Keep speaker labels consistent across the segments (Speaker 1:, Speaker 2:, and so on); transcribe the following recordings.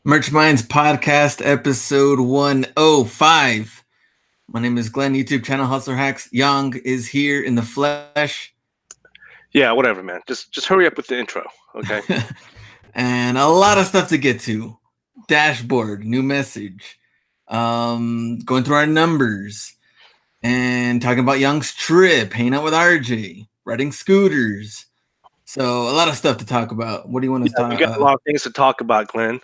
Speaker 1: Merch Minds Podcast, episode 105. My name is Glen, YouTube channel Hustler Hacks. Yong is here in the flesh.
Speaker 2: Yeah, whatever, man. Just hurry up with the intro, okay?
Speaker 1: And a lot of stuff to get to. Dashboard, new message. Going through our numbers. And talking about Yong's trip, hanging out with RJ, riding scooters. So a lot of stuff to talk about. What do you want to
Speaker 2: Yeah, we got a
Speaker 1: start?
Speaker 2: lot of things to talk about, Glenn.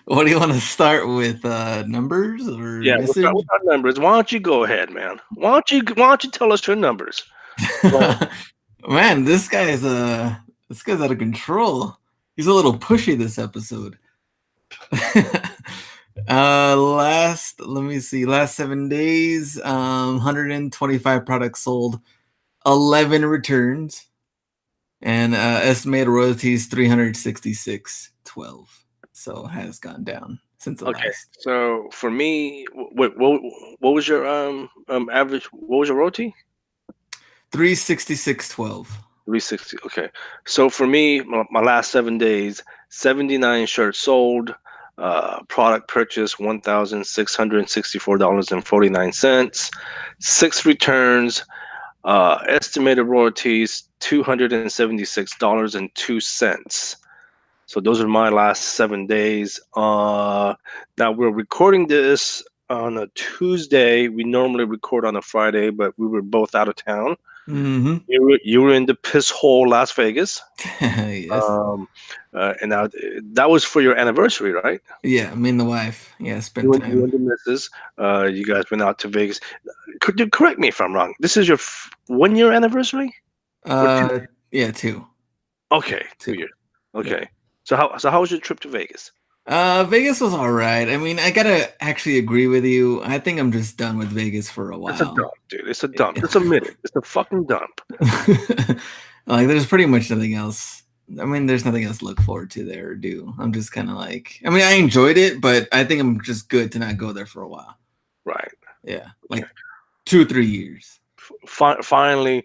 Speaker 1: What do you want to start with? Numbers or
Speaker 2: Yeah, we'll
Speaker 1: message?
Speaker 2: start with our numbers. Why don't you go ahead, man? Why don't you tell us your numbers? Well,
Speaker 1: Man, this guy's out of control. He's a little pushy this episode. Let me see, last 7 days, 125 products sold, 11 returns, and estimated royalties 366.12. So it has gone down since the
Speaker 2: okay.
Speaker 1: last.
Speaker 2: So for me, what was your average? What was your roti?
Speaker 1: 366.12.
Speaker 2: 360. Okay. So for me, my last 7 days, 79 shirts sold. Product purchase $1,664.49. 6 returns. Estimated royalties $276.02. So those are my last 7 days. Now we're recording this on a Tuesday. We normally record on a Friday, but we were both out of town.
Speaker 1: Mm-hmm.
Speaker 2: You were in the piss hole, Las Vegas.
Speaker 1: Yes.
Speaker 2: Um, and now that was for your anniversary, right?
Speaker 1: Yeah, me and the wife. Yeah, spent
Speaker 2: You and
Speaker 1: time.
Speaker 2: the missus. You guys went out to Vegas. Could you correct me if I'm wrong? This is your 1 year anniversary or two?
Speaker 1: Uh, yeah, two.
Speaker 2: Okay, 2
Speaker 1: Two.
Speaker 2: years.
Speaker 1: Yeah.
Speaker 2: Okay. So how was your trip to Vegas?
Speaker 1: Vegas was all right. I mean, I gotta actually agree with you. I think I'm just done with Vegas for a
Speaker 2: It's a dump,
Speaker 1: while.
Speaker 2: dude. It's a dump. Just admit it. It's a fucking dump.
Speaker 1: Like, there's pretty much nothing else. I mean, there's nothing else to look forward to there or do. I'm just kind of like, I mean, I enjoyed it, but I think I'm just good to not go there for a while.
Speaker 2: Right.
Speaker 1: Yeah,
Speaker 2: Okay.
Speaker 1: like 2 or 3 years.
Speaker 2: Finally,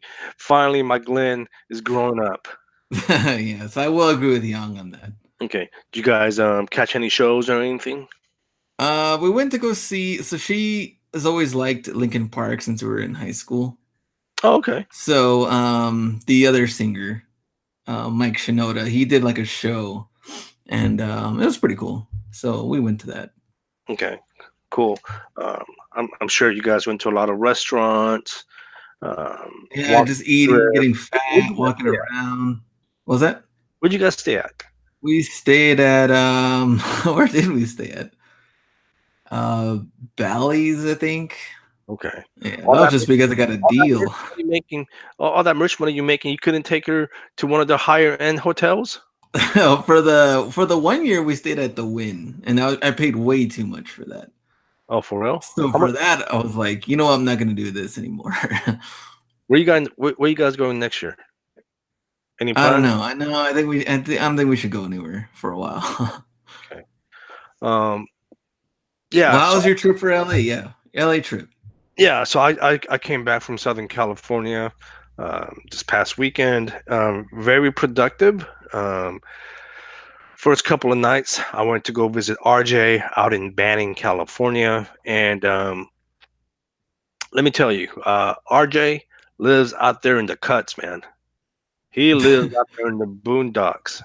Speaker 2: my Glenn is growing up.
Speaker 1: Yeah, so I will agree with Young on that.
Speaker 2: Okay. Did you guys catch any shows or anything?
Speaker 1: We went to go see. So she has always liked Linkin Park since we were in high school.
Speaker 2: Oh, okay.
Speaker 1: So the other singer, Mike Shinoda, he did like a show, and it was pretty cool. So we went to that.
Speaker 2: Okay. Cool. Um, I'm sure you guys went to a lot of restaurants.
Speaker 1: Yeah,
Speaker 2: Walked
Speaker 1: just
Speaker 2: the
Speaker 1: eating,
Speaker 2: strip.
Speaker 1: getting
Speaker 2: Where'd
Speaker 1: fat,
Speaker 2: you guys
Speaker 1: walking
Speaker 2: stay at?
Speaker 1: around. What was that?
Speaker 2: Where'd you guys stay at?
Speaker 1: We stayed at where did we stay at? Uh Bally's, I think.
Speaker 2: Okay.
Speaker 1: Yeah, that
Speaker 2: All
Speaker 1: was
Speaker 2: that
Speaker 1: just because I got a
Speaker 2: all that merch
Speaker 1: deal.
Speaker 2: money making, all that merch money you're making, you couldn't take her to one of the higher end hotels?
Speaker 1: For the 1 year we stayed at the Win, and I paid way too much for that.
Speaker 2: Oh, for real?
Speaker 1: So
Speaker 2: How much?
Speaker 1: for that, I was like, you know what? I'm not gonna do this anymore.
Speaker 2: Where you guys going next year? Any
Speaker 1: I don't
Speaker 2: plans?
Speaker 1: know. I know. I don't think we should go anywhere for a while.
Speaker 2: Okay. Um. Yeah.
Speaker 1: Well, how
Speaker 2: So
Speaker 1: was your trip for LA? Yeah, LA trip.
Speaker 2: yeah. So I came back from Southern California this past weekend. Very productive. First couple of nights, I went to go visit RJ out in Banning, California, and let me tell you, RJ lives out there in the cuts, man. He lives out there in the boondocks.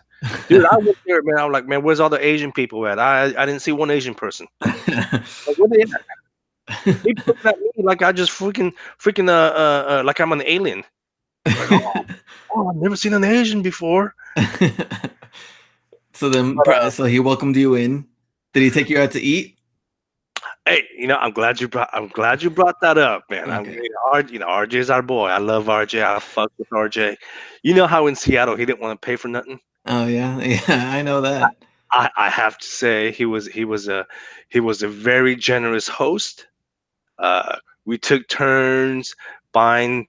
Speaker 2: Dude, I went there, man. I was like, man, where's all the Asian people at? I didn't see one Asian person. Like, where they at? They looking at me like I just freaking like I'm an alien. Like, oh, I've never seen an Asian before. But
Speaker 1: So he welcomed you in. Did he take you out to eat?
Speaker 2: hey, I'm glad you brought that up, man.
Speaker 1: Okay.
Speaker 2: RJ's our boy. I love RJ. I fuck with RJ. You know how in Seattle he didn't want to pay for nothing.
Speaker 1: Oh yeah, yeah, I know that.
Speaker 2: I have to say he was a very generous host. We took turns buying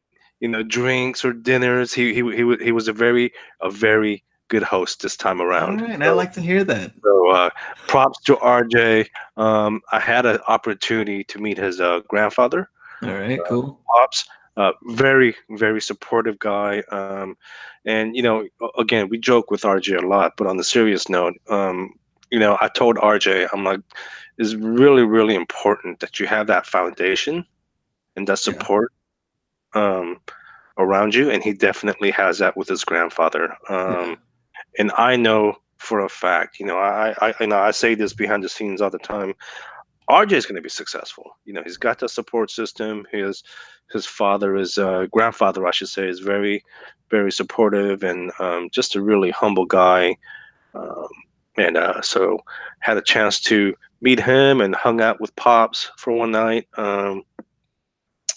Speaker 2: drinks or dinners. He was a very good host this time
Speaker 1: All
Speaker 2: around.
Speaker 1: right, I like to hear that.
Speaker 2: So props to RJ. I had an opportunity to meet his grandfather.
Speaker 1: All right, cool.
Speaker 2: Pops, very very supportive guy. And again, we joke with RJ a lot, but on the serious note, I told RJ, I'm like, it's really, really important that you have that foundation and that
Speaker 1: Yeah.
Speaker 2: support um, around you, and he definitely has that with his grandfather.
Speaker 1: Yeah.
Speaker 2: And I know for a fact, I say this behind the scenes all the time. RJ is going to be successful. He's got the support system. His father is grandfather, I should say, is very, very supportive and just a really humble guy. Um, and so had a chance to meet him and hung out with Pops for one night.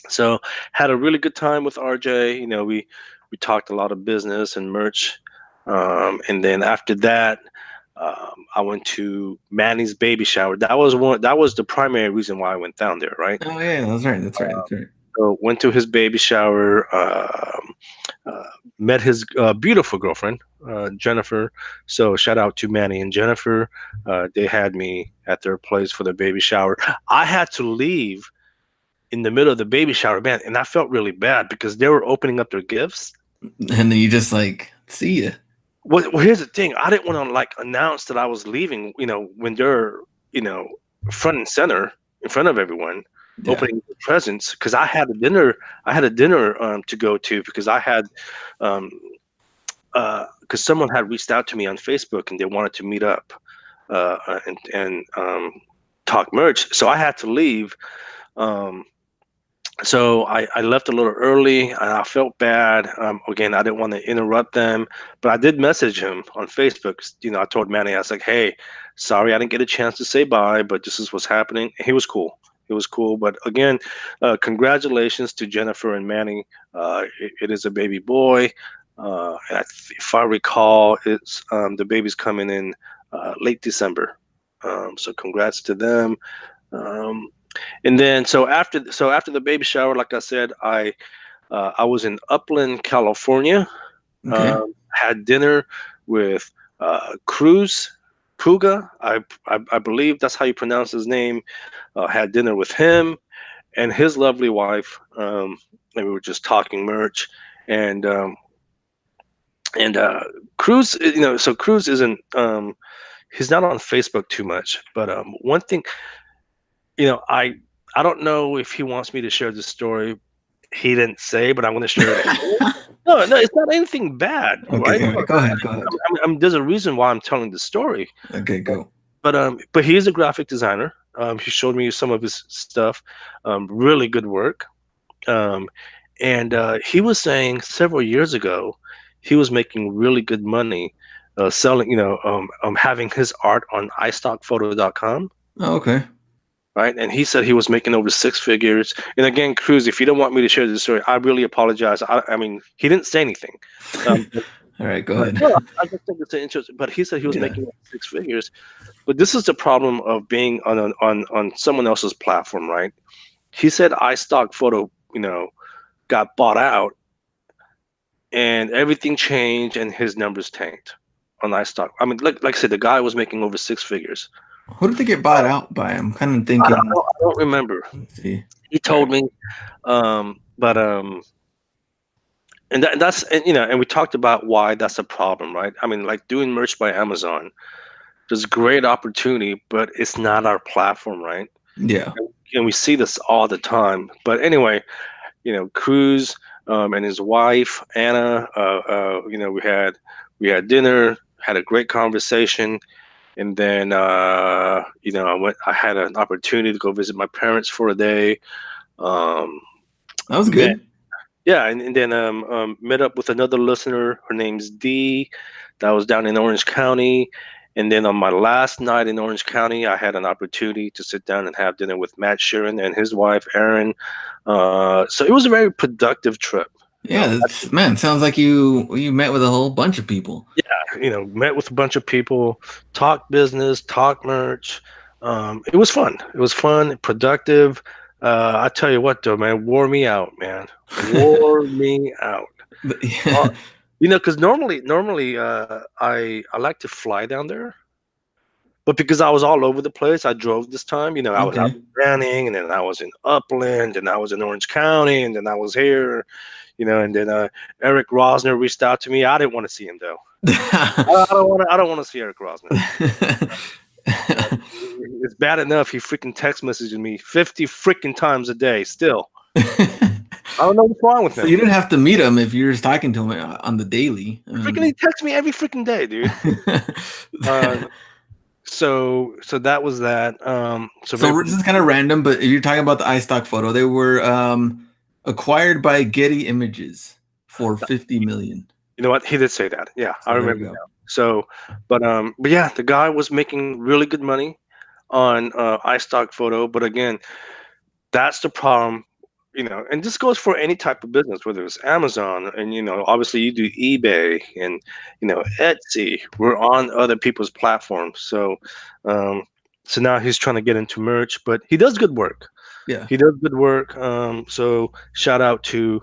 Speaker 2: So had a really good time with RJ. We talked a lot of business and merch. And then after that, I went to Manny's baby shower. That was the primary reason why I went down there, right?
Speaker 1: Oh yeah, that's right. That's right. That's right.
Speaker 2: So went to his baby shower. Uh, Met his beautiful girlfriend, Jennifer. So shout out to Manny and Jennifer. They had me at their place for the baby shower. I had to leave in the middle of the baby shower, man, and I felt really bad because they were opening up their gifts.
Speaker 1: And then you just like see ya.
Speaker 2: Well, here's the thing: I didn't want to like announce that I was leaving. When they're you know front and center in front of everyone,
Speaker 1: Yeah.
Speaker 2: opening the presents because I had a dinner. I had a dinner to go to because I had um, because someone had reached out to me on Facebook and they wanted to meet up and talk merch. So I had to leave. Um, so I left a little early and I felt bad. Again, I didn't want to interrupt them, but I did message him on Facebook. I told Manny, I was like, hey, sorry I didn't get a chance to say bye, but this is what's happening. He was cool. It was cool. But again, congratulations to Jennifer and Manny. It is a baby boy. If I recall, it's the baby's coming in late December. So congrats to them. Um, and then so after the baby shower, like I said, I was in Upland, California.
Speaker 1: Okay.
Speaker 2: Had dinner with Cruz Puga. I believe that's how you pronounce his name. Had dinner with him and his lovely wife, and we were just talking merch. And Cruz, so Cruz isn't. He's not on Facebook too much, but one thing, I don't know if he wants me to share this story. He didn't say, but I'm going to share it. No, no, it's not anything bad, right?
Speaker 1: Okay. All right. Go ahead. Go ahead.
Speaker 2: There's a reason why I'm telling the story.
Speaker 1: Okay. Go.
Speaker 2: But he is a graphic designer. He showed me some of his stuff. Really good work. Um, and he was saying several years ago, he was making really good money selling, having his art on iStockPhoto.com.
Speaker 1: Oh, okay.
Speaker 2: Right, and he said he was making over six figures. And again, Cruz, if you don't want me to share this story, I really apologize. I mean, he didn't say anything. But,
Speaker 1: All right. Go
Speaker 2: but
Speaker 1: ahead.
Speaker 2: no, I just think it's interesting. But he said he was
Speaker 1: Yeah.
Speaker 2: making over six figures. But this is the problem of being on someone else's platform, right? He said iStock Photo, got bought out, and everything changed, and his numbers tanked on iStock. I mean, like I said, the guy was making over six figures.
Speaker 1: Who did they get bought out by? I'm kind of
Speaker 2: I
Speaker 1: thinking.
Speaker 2: don't remember.
Speaker 1: Let's see.
Speaker 2: He
Speaker 1: All
Speaker 2: told
Speaker 1: right.
Speaker 2: me, but and we talked about why that's a problem, right? I mean, like doing merch by Amazon, there's great opportunity, but it's not our platform, right?
Speaker 1: Yeah.
Speaker 2: And we see this all the time. But anyway, Cruz and his wife Anna, we had dinner, had a great conversation, and then I had an opportunity to go visit my parents for a day. Um,
Speaker 1: That was
Speaker 2: met
Speaker 1: good.
Speaker 2: Yeah, and then met up with another listener. Her name's Dee. That was down in Orange County. And then on my last night in Orange County, I had an opportunity to sit down and have dinner with Matt Sheeran and his wife, Erin. So it was a very productive trip.
Speaker 1: Yeah. That's, man, sounds like you met with a whole bunch of people.
Speaker 2: Met with a bunch of people, talked business, talked merch. It was fun. It was fun, productive. I tell you what, though, man, wore me out, man. Wore me out. Uh,
Speaker 1: Yeah.
Speaker 2: because normally, I like to fly down there, but because I was all over the place, I drove this time. I was out
Speaker 1: Okay.
Speaker 2: in Banning, and then I was in Upland, and I was in Orange County, and then I was here. And then Eric Rosner reached out to me. I didn't want to see him though. I don't want to see Eric Rosner. bad enough he freaking text messages me 50 freaking times a day still. I don't know what's wrong with
Speaker 1: So
Speaker 2: him.
Speaker 1: you didn't have to meet him if you're just talking to him on the daily.
Speaker 2: Freaking he texts me every freaking day, dude. Uh, so that was that. So maybe
Speaker 1: So this is kind of random, but you're talking about the iStock photo. They were acquired by Getty Images for 50 million.
Speaker 2: you know what, he did say that. Yeah, I
Speaker 1: So there you
Speaker 2: remember
Speaker 1: go.
Speaker 2: now. So, but yeah, the guy was making really good money on iStock photo. But again, that's the problem. And this goes for any type of business, whether it's Amazon and obviously you do eBay and Etsy. We're on other people's platforms, um, so now he's trying to get into merch, but he does good work.
Speaker 1: Yeah.
Speaker 2: He does good work. So shout out to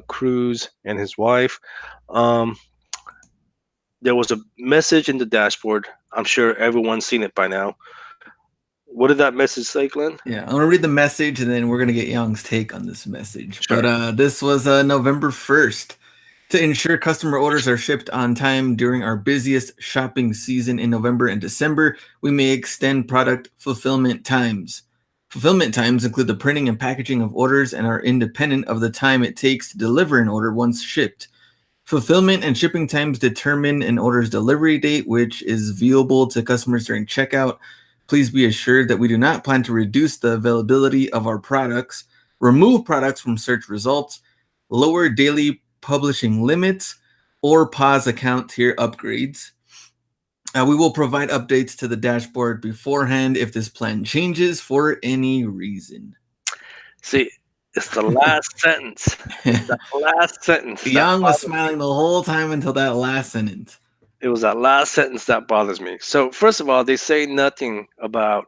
Speaker 2: Cruz and his wife. Um, there was a message in the dashboard. I'm sure everyone's seen it by now. What did that message say, Glenn?
Speaker 1: Yeah, I'm gonna read the message and then we're gonna get Young's take on this message.
Speaker 2: Sure.
Speaker 1: But this was November 1st. To ensure customer orders are shipped on time during our busiest shopping season in November and December, we may extend product fulfillment times. Fulfillment times include the printing and packaging of orders and are independent of the time it takes to deliver an order once shipped. Fulfillment and shipping times determine an order's delivery date, which is viewable to customers during checkout. Please be assured that we do not plan to reduce the availability of our products, remove products from search results, lower daily publishing limits, or pause account tier upgrades. We will provide updates to the dashboard beforehand if this plan changes for any reason.
Speaker 2: See, it's the last sentence. It's that last sentence that
Speaker 1: Young was
Speaker 2: bothers me.
Speaker 1: smiling the whole time until that last sentence.
Speaker 2: It was that last sentence that bothers me. So first of all, they say nothing about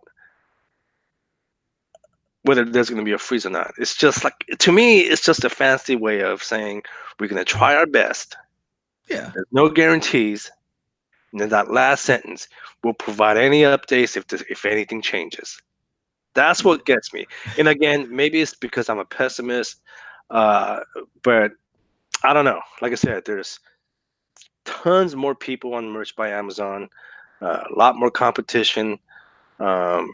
Speaker 2: whether there's going to be a freeze or not. It's just like, to me, it's just a fancy way of saying we're going to try our best.
Speaker 1: Yeah.
Speaker 2: There's no guarantees. And then that last sentence, we'll provide any updates if anything changes. That's what gets me. And again, maybe it's because I'm a pessimist, but I don't know. Like I said, there's tons more people on merch by Amazon, a lot more competition. Um,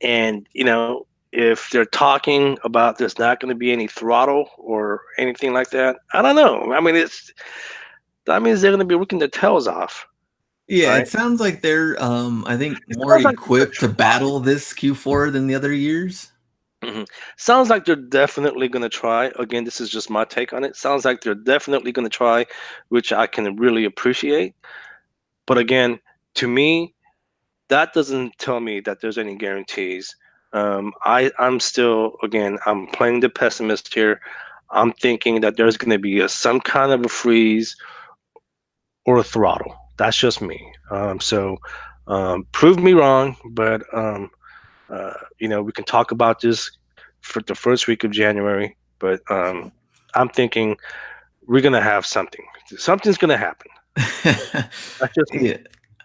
Speaker 2: and if they're talking about there's not going to be any throttle or anything like that, I don't know. I mean, that means they're going to be working their tails off,
Speaker 1: Yeah,
Speaker 2: right?
Speaker 1: it sounds like they're I think
Speaker 2: It
Speaker 1: more
Speaker 2: sounds like they're
Speaker 1: equipped to battle this Q4 than the other years.
Speaker 2: Sounds like they're definitely going to try. Again, this is just my take on it. Sounds like they're definitely going to try, which I can really appreciate. But again, to me, that doesn't tell me that there's any guarantees. I'm still, again, I'm playing the pessimist here. I'm thinking that there's going to be some kind of a freeze or a throttle. That's just me. Prove me wrong, but we can talk about this for the first week of January. But I'm thinking we're going to have something. Something's going to happen. That's just me.
Speaker 1: Yeah.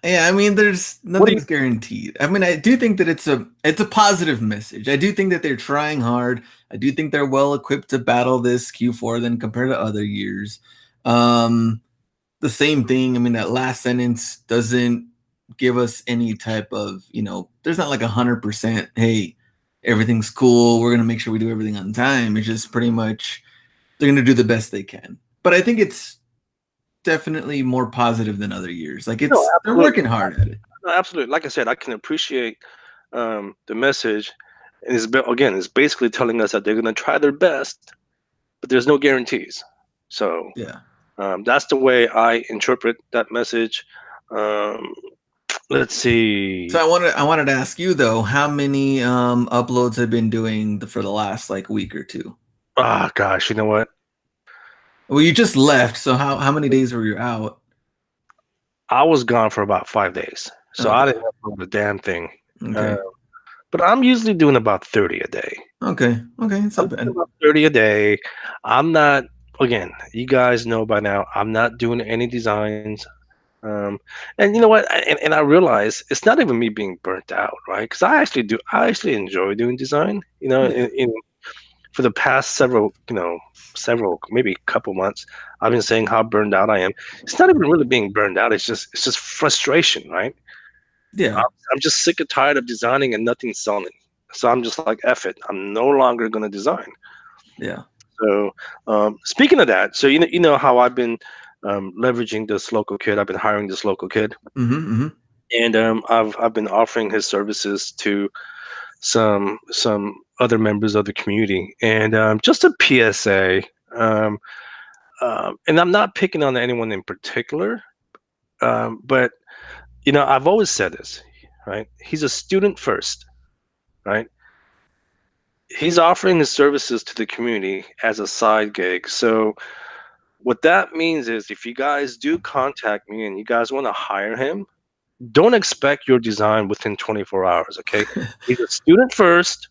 Speaker 1: Yeah, I mean there's
Speaker 2: What do you?
Speaker 1: nothing's guaranteed. I mean I do think that it's a positive message. I do think that they're trying hard. I do think they're well equipped to battle this Q4 than compared to other years. Um the same thing, I mean that last sentence doesn't give us any type of, there's not like 100%, hey, everything's cool, we're going to make sure we do everything on time. It's just pretty much they're going to do the best they can. But I think it's definitely more positive than other years. Like
Speaker 2: No,
Speaker 1: they're
Speaker 2: absolutely.
Speaker 1: working hard at it.
Speaker 2: No, absolutely. Like I said, I can appreciate the message, and it's basically telling us that they're going to try their best, but there's no guarantees. So
Speaker 1: Yeah.
Speaker 2: that's the way I interpret that message. Um, let's see.
Speaker 1: So I wanted to ask you though, how many uploads have been doing for the last like week or two?
Speaker 2: Ah, gosh, you know what?
Speaker 1: Well, you just left, so how many days were you out?
Speaker 2: I was gone for about 5 days, so I
Speaker 1: Okay.
Speaker 2: didn't upload the damn thing. Uh,
Speaker 1: Okay.
Speaker 2: but I'm usually doing about 30 a day.
Speaker 1: Okay. Okay. It's
Speaker 2: I'm
Speaker 1: not
Speaker 2: doing
Speaker 1: bad.
Speaker 2: about 30 a day. I'm not. Again, you guys know by now, I'm not doing any designs. Um, and you know what? And I realize it's not even me being burnt out, right? Because I actually enjoy doing design.
Speaker 1: Yeah.
Speaker 2: For the past several, maybe a couple months, I've been saying how burned out I am. It's not even really being burned out. It's just frustration, right?
Speaker 1: Yeah.
Speaker 2: I'm just sick and tired of designing and nothing selling. So I'm just like, F it. I'm no longer going to design.
Speaker 1: Yeah.
Speaker 2: So speaking of that, so you know how I've been leveraging this local kid. I've been hiring this local kid,
Speaker 1: Mm-hmm.
Speaker 2: and I've been offering his services to some other members of the community. And just a PSA, um, and I'm not picking on anyone in particular, but I've always said this, right? He's a student first, right? He's offering his services to the community as a side gig. So what that means is if you guys do contact me and you guys want to hire him, don't expect your design within 24 hours, okay? He's a student first,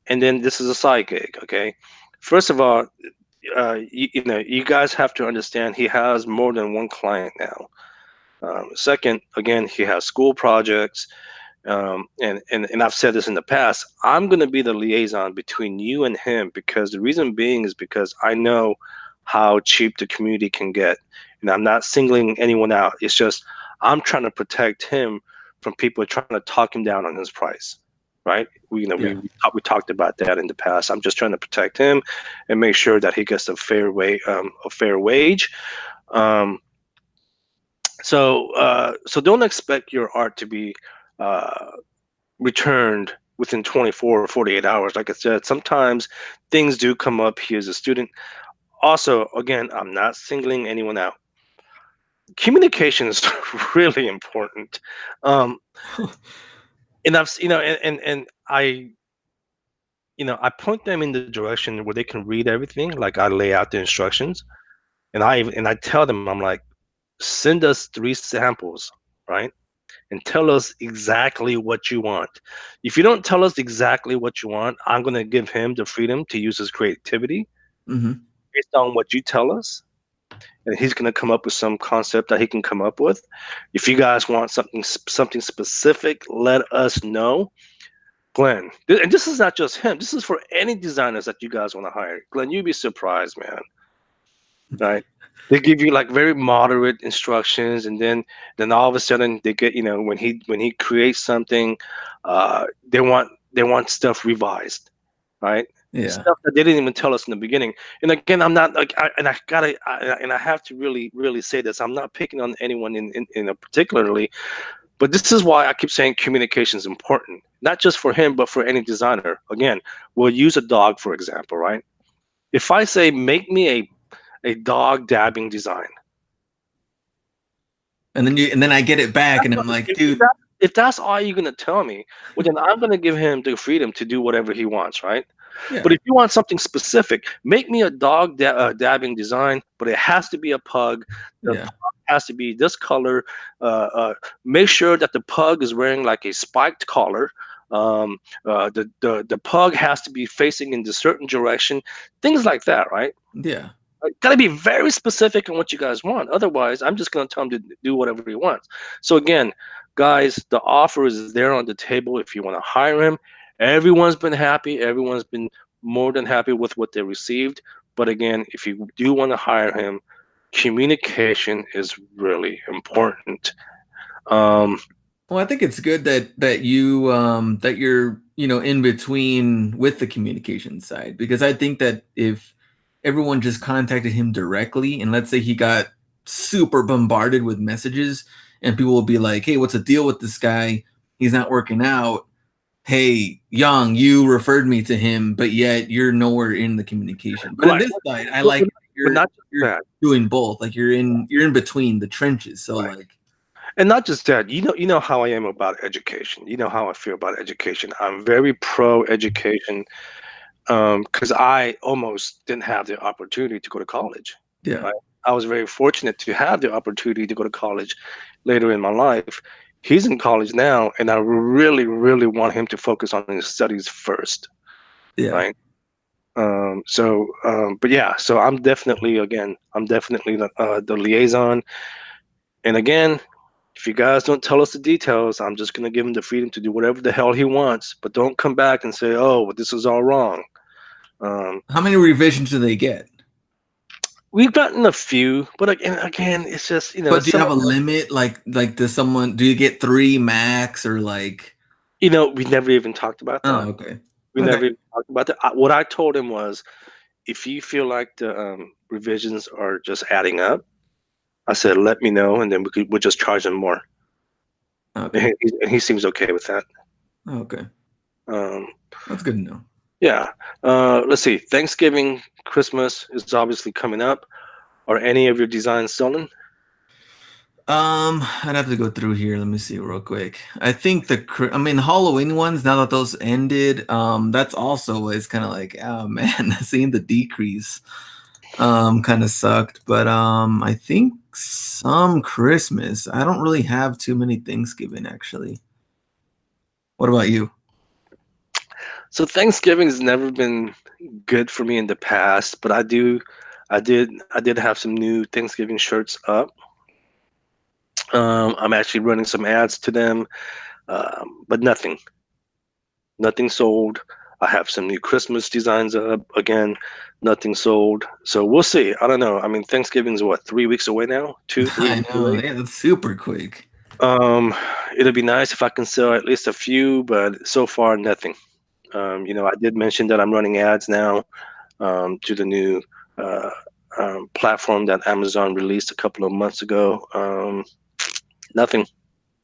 Speaker 2: and then this is a side gig, okay? First of all, you guys have to understand he has more than one client now. Second, again, he has school projects. And I've said this in the past. I'm going to be the liaison between you and him because the reason being is because I know how cheap the community can get, and I'm not singling anyone out. It's just I'm trying to protect him from people trying to talk him down on his price. Right?
Speaker 1: Yeah.
Speaker 2: We talked about that in the past. I'm just trying to protect him and make sure that he gets a fair wage. Um, so don't expect your art to be uh, returned within 24 or 48 hours. Like I said, sometimes things do come up. He is a student. Also, again, I'm not singling anyone out. Communication is really important. Um, and I've, and I point them in the direction where they can read everything. Like I lay out the instructions, and I tell them, I'm like, send us 3 samples, right? And tell us exactly what you want. If you don't tell us exactly what you want, I'm going to give him the freedom to use his creativity
Speaker 1: Mm-hmm.
Speaker 2: based on what you tell us. And he's going to come up with some concept that he can come up with. If you guys want something specific, let us know. Glenn, and this is not just him. This is for any designers that you guys want to hire. Glenn, you'd be surprised, man. Right? They give you like very moderate instructions, and then all of a sudden they get when he creates something, they want stuff revised, right?
Speaker 1: Yeah.
Speaker 2: Stuff that they didn't even tell us in the beginning. And again, I'm not like, and I have to really really say this. I'm not picking on anyone in a particularly, but this is why I keep saying communication is important, not just for him, but for any designer. Again, we'll use a dog for example, right? If I say make me a dog dabbing design.
Speaker 1: And then I get it back, and I'm like, dude.
Speaker 2: If that's all you're gonna tell me, well then I'm gonna give him the freedom to do whatever he wants, right? But
Speaker 1: Yeah.
Speaker 2: if you want something specific, make me a dog dabbing design, but it has to be a pug. The
Speaker 1: Yeah.
Speaker 2: pug has to be this color. Make sure that the pug is wearing like a spiked collar. The pug has to be facing in the certain direction. Things like that, right?
Speaker 1: Yeah.
Speaker 2: Gotta be very specific on what you guys want. Otherwise, I'm just gonna tell him to do whatever he wants. So again, guys, the offer is there on the table if you want to hire him. Everyone's been happy. Everyone's been more than happy with what they received. But again, if you do want to hire him, communication is really important. Um,
Speaker 1: Well, I think it's good that you're in between with the communication side, because I think that if everyone just contacted him directly, and let's say he got super bombarded with messages, and people will be like, "Hey, what's the deal with this guy? He's not working out. Hey, Yong, you referred me to him, but yet you're nowhere in the communication." But in
Speaker 2: right,
Speaker 1: this side, I
Speaker 2: but,
Speaker 1: like
Speaker 2: but,
Speaker 1: that
Speaker 2: but not just
Speaker 1: you're
Speaker 2: that.
Speaker 1: doing both. Like you're in between the trenches. So
Speaker 2: Right.
Speaker 1: like,
Speaker 2: And not just that, you know how I am about education. You know how I feel about education. I'm very pro education because I almost didn't have the opportunity to go to college.
Speaker 1: yeah,
Speaker 2: Right? I was very fortunate to have the opportunity to go to college later in my life. He's in college now, and I really, really want him to focus on his studies first.
Speaker 1: yeah.
Speaker 2: Right. But yeah, so I'm definitely the liaison. And again, if you guys don't tell us the details, I'm just gonna give him the freedom to do whatever the hell he wants. But don't come back and say, "Oh, well, this is all wrong." Um,
Speaker 1: How many revisions do they get?
Speaker 2: We've gotten a few, but again, it's just
Speaker 1: But do you
Speaker 2: some
Speaker 1: have a limit? Like does someone do you get 3 max or like
Speaker 2: we never even talked about that.
Speaker 1: oh okay.
Speaker 2: We
Speaker 1: Okay.
Speaker 2: never even talked about that. What I told him was, if you feel like the revisions are just adding up, I said let me know, and then we'll just charge him more.
Speaker 1: Okay.
Speaker 2: And he seems okay with that.
Speaker 1: Okay.
Speaker 2: Um,
Speaker 1: That's good to know.
Speaker 2: yeah. Let's see. Thanksgiving, Christmas is obviously coming up. Are any of your designs stolen?
Speaker 1: I'd have to go through here. Let me see real quick. I think I mean Halloween ones, now that those ended, that's also always kind of like, oh man, seeing the decrease kind of sucked. But I think some Christmas. I don't really have too many Thanksgiving actually. What about you?
Speaker 2: So Thanksgiving has never been good for me in the past, but I did have some new Thanksgiving shirts up. I'm actually running some ads to them, but nothing sold. I have some new Christmas designs up. Again, nothing sold. So we'll see. I don't know. I mean, Thanksgiving's what, 3 weeks away now? 3
Speaker 1: I
Speaker 2: weeks
Speaker 1: know,
Speaker 2: away.
Speaker 1: yeah, that's super quick.
Speaker 2: Um, it'll be nice if I can sell at least a few, but so far nothing. I did mention that I'm running ads now to the new uh, platform that Amazon released a couple of months ago. Nothing.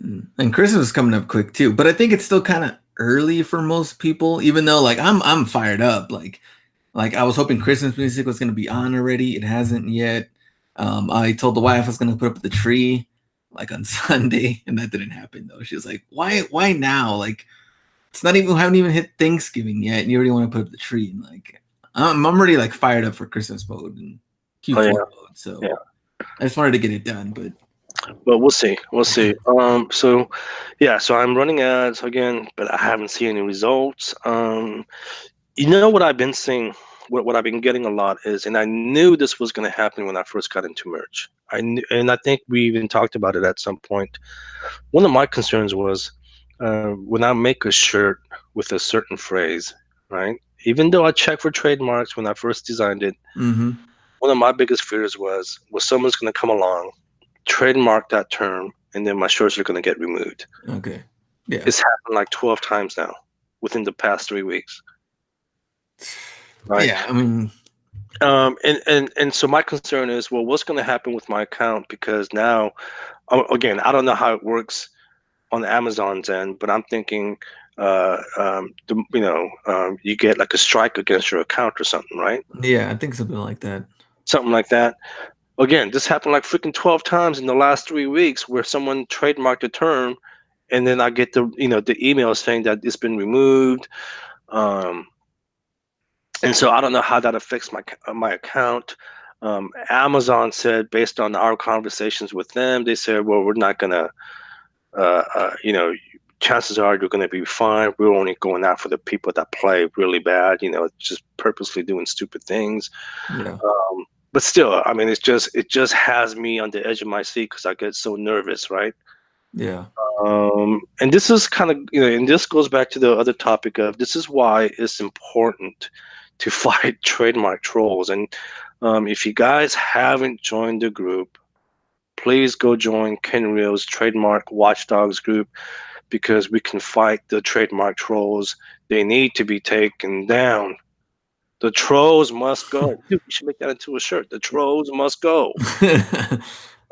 Speaker 1: And Christmas is coming up quick too, but I think it's still kind of early for most people, even though like I'm fired up. Like I was hoping Christmas music was gonna be on already. It hasn't yet. I told the wife I was gonna put up the tree like on Sunday, and that didn't happen though. She was like, Why now? Like it's not even we haven't even hit Thanksgiving yet, and you already want to put up the tree." And like I'm already like fired up for Christmas mode and
Speaker 2: Oh
Speaker 1: Q4
Speaker 2: yeah,
Speaker 1: mode.
Speaker 2: yeah.
Speaker 1: So I just wanted to get it done, but
Speaker 2: But we'll see. We'll see. So yeah, so I'm running ads again, but I haven't seen any results. You know what I've been seeing, what I've been getting a lot is, and I knew this was going to happen when I first got into merch. I knew, and I think we even talked about it at some point. One of my concerns was when I make a shirt with a certain phrase, right? Even though I checked for trademarks when I first designed it,
Speaker 1: mm-hmm.
Speaker 2: one of my biggest fears was someone's going to come along, trademark that term, and then my shirts are going to get removed.
Speaker 1: Okay. Yeah.
Speaker 2: It's happened like 12 times now within the past 3 weeks, right?
Speaker 1: Yeah. I mean,
Speaker 2: And so my concern is, well, what's going to happen with my account? Because now, again, I don't know how it works on Amazon's end, but I'm thinking, you get like a strike against your account or something, right?
Speaker 1: yeah, I think something like that.
Speaker 2: Something like that. Again, this happened like freaking 12 times in the last 3 weeks where someone trademarked a term, and then I get the email saying that it's been removed. Um, and so I don't know how that affects my account. Amazon said, based on our conversations with them, they said, well, we're not gonna, chances are you're gonna be fine. We're only going out for the people that play really bad, just purposely doing stupid things.
Speaker 1: Yeah.
Speaker 2: But still, I mean, it just has me on the edge of my seat because I get so nervous, right?
Speaker 1: Yeah.
Speaker 2: And this is kind of, and this goes back to the other topic of this is why it's important to fight trademark trolls. And if you guys haven't joined the group, please go join Ken Reel's Trademark Watchdogs group because we can fight the trademark trolls. They need to be taken down. The trolls must go. Dude, we should make that into a shirt. The trolls must go.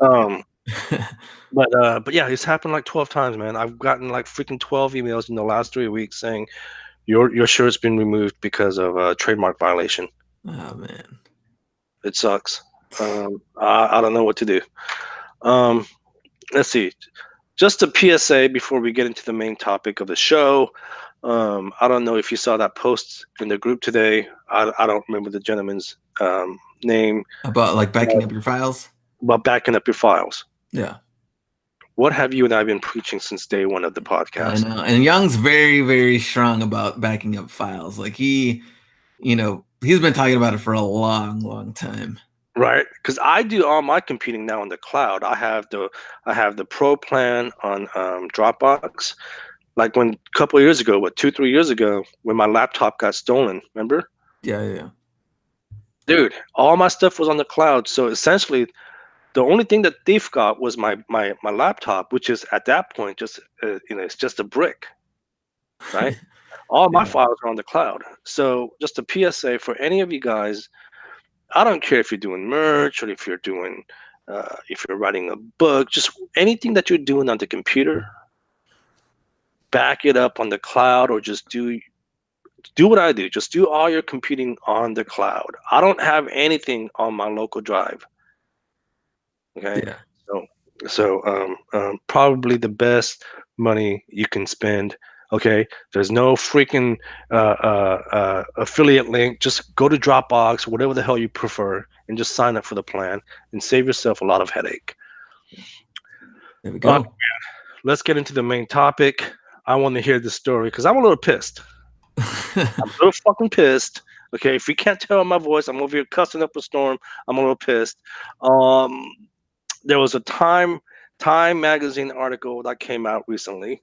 Speaker 2: Um, but yeah, it's happened like 12 times, man. I've gotten like freaking 12 emails in the last 3 weeks saying your shirt's been removed because of a trademark violation.
Speaker 1: Oh man.
Speaker 2: It sucks. I don't know what to do. Um, let's see. Just a PSA before we get into the main topic of the show. I don't know if you saw that post in the group today. I don't remember the gentleman's name,
Speaker 1: About like backing up your files?
Speaker 2: but backing up your files.
Speaker 1: Yeah.
Speaker 2: What have you and I been preaching since day one of the
Speaker 1: I
Speaker 2: podcast?
Speaker 1: know. And Young's very, very strong about backing up files. Like he's been talking about it for a long, long time.
Speaker 2: Right, because I do all my computing now in the cloud. I have the pro plan on Dropbox. Like when a couple of years ago, 2, 3 years ago, when my laptop got stolen, remember?
Speaker 1: Yeah, yeah.
Speaker 2: Dude, all my stuff was on the cloud. So essentially, the only thing that thief got was my laptop, which is at that point just it's just a brick, right? All my
Speaker 1: Yeah.
Speaker 2: files are on the cloud. So just a PSA for any of you guys. I don't care if you're doing merch or if you're writing a book, just anything that you're doing on the computer, back it up on the cloud, or just do what I do. Just do all your computing on the cloud. I don't have anything on my local drive. Okay,
Speaker 1: Yeah.
Speaker 2: so probably the best money you can spend. Okay, there's no freaking affiliate link. Just go to Dropbox, whatever the hell you prefer, and just sign up for the plan and save yourself a lot of headache.
Speaker 1: There we
Speaker 2: All right,
Speaker 1: go.
Speaker 2: let's get into the main topic. I want to hear the story because I'm a little pissed. I'm a little fucking pissed. Okay, if you can't tell my voice, I'm over here cussing up a storm. I'm a little pissed. Um, there was a Time magazine article that came out recently,